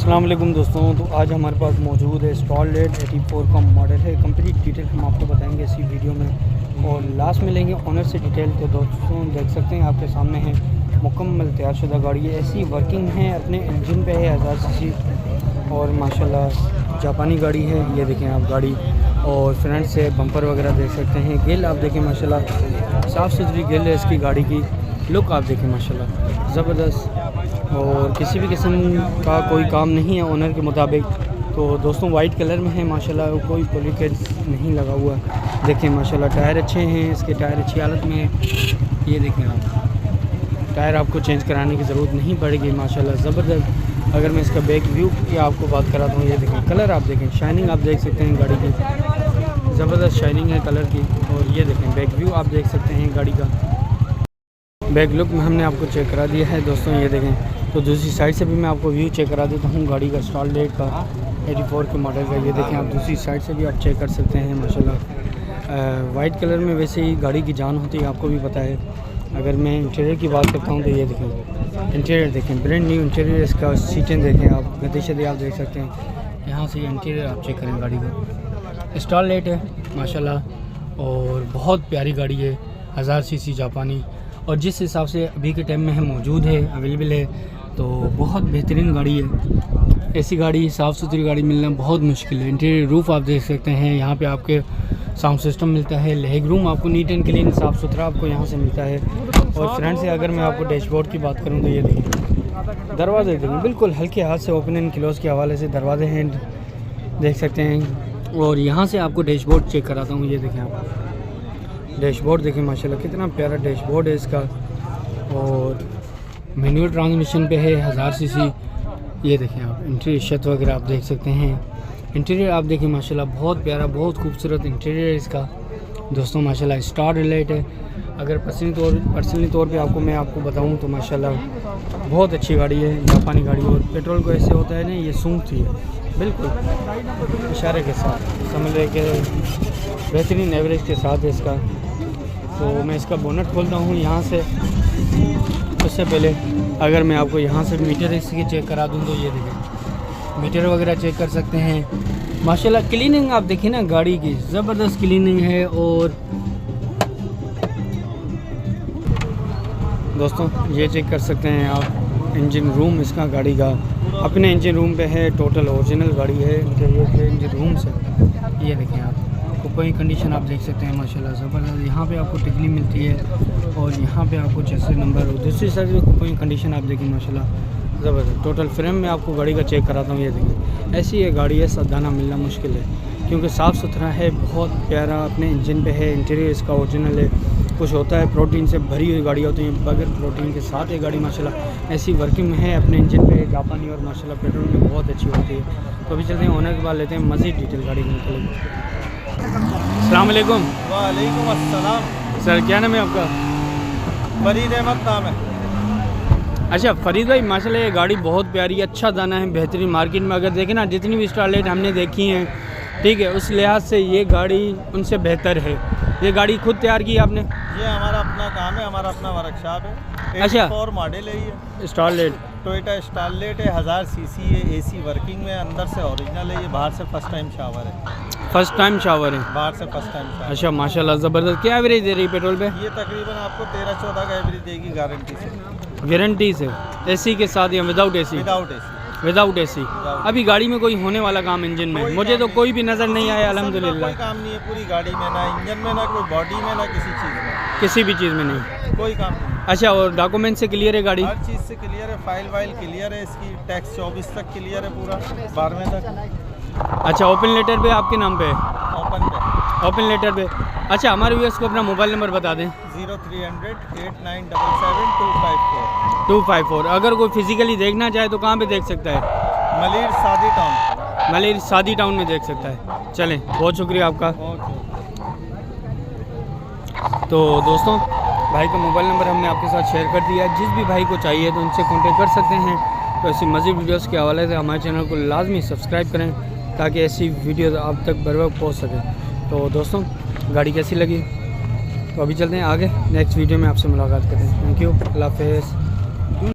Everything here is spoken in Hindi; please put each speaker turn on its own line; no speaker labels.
अस्सलाम वालेकुम दोस्तों। तो आज हमारे पास मौजूद है स्टारलेट 84 का मॉडल है। कंप्लीट डिटेल हम आपको बताएंगे इसी वीडियो में और लास्ट में लेंगे ऑनर से डिटेल। तो दोस्तों देख सकते हैं आपके सामने है मुकम्मल तैयारशुदा गाड़ी है, ऐसी वर्किंग है, अपने इंजन पे है 1000 सीसी और माशाल्लाह जापानी गाड़ी है। ये देखें आप गाड़ी और फ्रंट से बम्पर वगैरह देख सकते हैं। गिल आप देखें माशाल्लाह साफ़ सुथरी गिल है इसकी गाड़ी की। लुक आप देखें माशाल्लाह ज़बरदस्त और किसी भी किस्म का कोई काम नहीं है ओनर के मुताबिक। तो दोस्तों वाइट कलर में है माशाल्लाह, कोई पॉलिकेट नहीं लगा हुआ। देखें माशाल्लाह टायर अच्छे हैं, इसके टायर अच्छी हालत में है। ये देखें आप, टायर आपको चेंज कराने की ज़रूरत नहीं पड़ेगी माशाल्लाह ज़बरदस्त। अगर मैं इसका बैक व्यू की आपको बात कराता हूँ, ये देखें कलर आप देखें, शाइनिंग आप देख सकते हैं गाड़ी की, ज़बरदस्त शाइनिंग है कलर की। और ये देखें बैक व्यू आप देख सकते हैं गाड़ी का। बैक लुक में हमने आपको चेक करा दिया है दोस्तों। ये देखें तो दूसरी साइड से भी मैं आपको व्यू चेक करा देता हूँ गाड़ी का, स्टारलेट का 84 के मॉडल का। ये देखें आप दूसरी साइड से भी आप चेक कर सकते हैं माशाल्लाह। वाइट कलर में वैसे ही गाड़ी की जान होती है, आपको भी पता है। अगर मैं इंटीरियर की बात करता हूँ तो ये देखें इंटीरियर देखें, ब्रांड न्यू इंटीरियर इसका। सीटें देखें आप, गद्दे शद्दे आप देख सकते हैं। यहाँ से इंटीरियर आप चेक करें गाड़ी का। स्टारलेट है माशाल्लाह और बहुत प्यारी गाड़ी है, 1000 सीसी जापानी। और जिस हिसाब से अभी के टाइम में है मौजूद है, अवेलेबल है, तो बहुत बेहतरीन गाड़ी है। ऐसी गाड़ी साफ़ सुथरी गाड़ी मिलना बहुत मुश्किल है। इंटीरियर रूफ़ आप देख सकते हैं, यहाँ पे आपके साउंड सिस्टम मिलता है। लेग रूम आपको नीट एंड क्लीन साफ़ सुथरा आपको यहाँ से मिलता है। और फ्रंट से अगर मैं आपको डैशबोर्ड की बात करूँ तो ये देखिए दरवाजे देखें, बिल्कुल हल्के हाथ से ओपन एंड क्लोज़ के हवाले से दरवाजे हैं, देख सकते हैं। और यहाँ से आपको डैशबोर्ड चेक कराता हूँ। ये देखें आप डैशबोर्ड देखें माशाल्लाह कितना प्यारा डैशबोर्ड है इसका। और मैनुअल ट्रांसमिशन पे है, 1000 सीसी। ये देखें आप इंटीरियर छत वगैरह आप देख सकते हैं। इंटीरियर आप देखें माशाल्लाह बहुत प्यारा, बहुत खूबसूरत इंटीरियर है इसका दोस्तों माशाल्लाह। स्टारलेट है। अगर पर्सनली तौर पे आपको मैं आपको बताऊं तो माशाल्लाह बहुत अच्छी गाड़ी है, जापानी गाड़ी। और पेट्रोल को ऐसे होता है ना, ये सूंघती है बिल्कुल इशारे के साथ, समझ रहे कि बेहतरीन एवरेज के साथ है इसका। तो मैं इसका बोनट खोलता हूँ यहाँ से। उससे पहले अगर मैं आपको यहाँ से मीटर इसके चेक करा दूँ तो ये देखें मीटर वगैरह चेक कर सकते हैं माशाल्लाह। क्लीनिंग आप देखिए ना गाड़ी की, ज़बरदस्त क्लीनिंग है। और दोस्तों ये चेक कर सकते हैं आप इंजन रूम इसका गाड़ी का, अपने इंजन रूम पे है, टोटल ओरिजिनल गाड़ी है इंटीरियर के इंजन रूम से। ये देखें आप कोई कंडीशन आप देख सकते हैं माशाल्लाह ज़बरदस्त। यहाँ पे आपको टिकली मिलती है और यहाँ पे आपको चेसिस नंबर। और दूसरी साइड में कोई कंडीशन आप देखें माशाल्लाह ज़बरदस्त। टोटल फ्रेम में आपको गाड़ी का चेक कराता हूँ। ये देखें ऐसी ये गाड़ी है, सादाना मिलना मुश्किल है क्योंकि साफ़ सुथरा है, बहुत प्यारा अपने इंजन पे है। इंटीरियर इसका ओरिजिनल है। कुछ होता है प्रोटीन से भरी हुई गाड़ी होती है, बगैर प्रोटीन के साथ ये गाड़ी माशाल्लाह ऐसी वर्किंग में है अपने इंजन पे जापानी। और माशाल्लाह पेट्रोल में बहुत अच्छी होती है। तो अभी चलते हैं ओनर के बाद लेते हैं मज़ीद डिटेल गाड़ी की निकलेगी। अस्सलाम वालेकुम।
वालेकुम अस्सलाम।
सर क्या नाम है आपका?
फरीद अहमद नाम है।
अच्छा फरीद भाई माशाल्लाह ये गाड़ी बहुत प्यारी, अच्छा दाना है, बेहतरीन। मार्केट में अगर देखें ना जितनी भी स्टारलेट हमने देखी हैं, ठीक है, उस लिहाज से ये गाड़ी उनसे बेहतर है। ये गाड़ी खुद तैयार की आपने?
ये हमारा अपना काम है, हमारा अपना वर्कशॉप है।
अच्छा
84 मॉडल है ये
स्टारलेट,
टोयोटा स्टारलेट है, 1000 सीसी है, एसी वर्किंग में, अंदर से ओरिजिनल है। ये बाहर से फर्स्ट टाइम शावर है।
फर्स्ट टाइम शावर है?
बाहर से फर्स्ट टाइम शावर।
अच्छा माशाल्लाह ज़बरदस्त। क्या एवरेज दे रही पेट्रोल पे?
ये तकरीबन आपको 13-14 का एवरेज देगी गारंटी से।
गारंटी से? एसी के साथ या without AC?
Without AC.
Without AC. अभी गाड़ी में कोई होने वाला काम इंजन में मुझे तो कोई भी नज़र नहीं आया अल्हम्दुलिल्लाह।
कोई काम नहीं है पूरी गाड़ी में, ना इंजन में, ना कोई बॉडी में, ना किसी चीज़ में,
किसी भी चीज़ में नहीं,
कोई काम नहीं।
अच्छा और डॉक्यूमेंट से क्लियर है गाड़ी?
हर चीज़ से क्लियर है, फाइल वाइल क्लियर है इसकी, टैक्स 24 तक क्लियर है, पूरा 12वें तक।
अच्छा ओपन लेटर पे आपके नाम पे है?
ओपन पे।
ओपन लेटर पे। अच्छा हमारे व्यूअर्स को अपना मोबाइल नंबर बता दें।
0300 8977 254।
254। अगर कोई फिज़िकली देखना चाहे तो कहाँ पे देख सकता है?
मलिर सादी टाउन।
मलिर सादी टाउन में देख सकता है। चलें बहुत शुक्रिया आपका। तो दोस्तों भाई का मोबाइल नंबर हमने आपके साथ शेयर कर दिया है, जिस भी भाई को चाहिए तो उनसे कांटेक्ट कर सकते हैं। तो ऐसी मज़ीद वीडियोस के हवाले से हमारे चैनल को लाजमी सब्सक्राइब करें ताकि ऐसी वीडियोस आप तक बर वक्त पहुँच सकें। तो दोस्तों गाड़ी कैसी लगी? तो अभी चलते हैं आगे, नेक्स्ट वीडियो में आपसे मुलाकात करते हैं। थैंक यू, अल्लाह हाफ़िज़।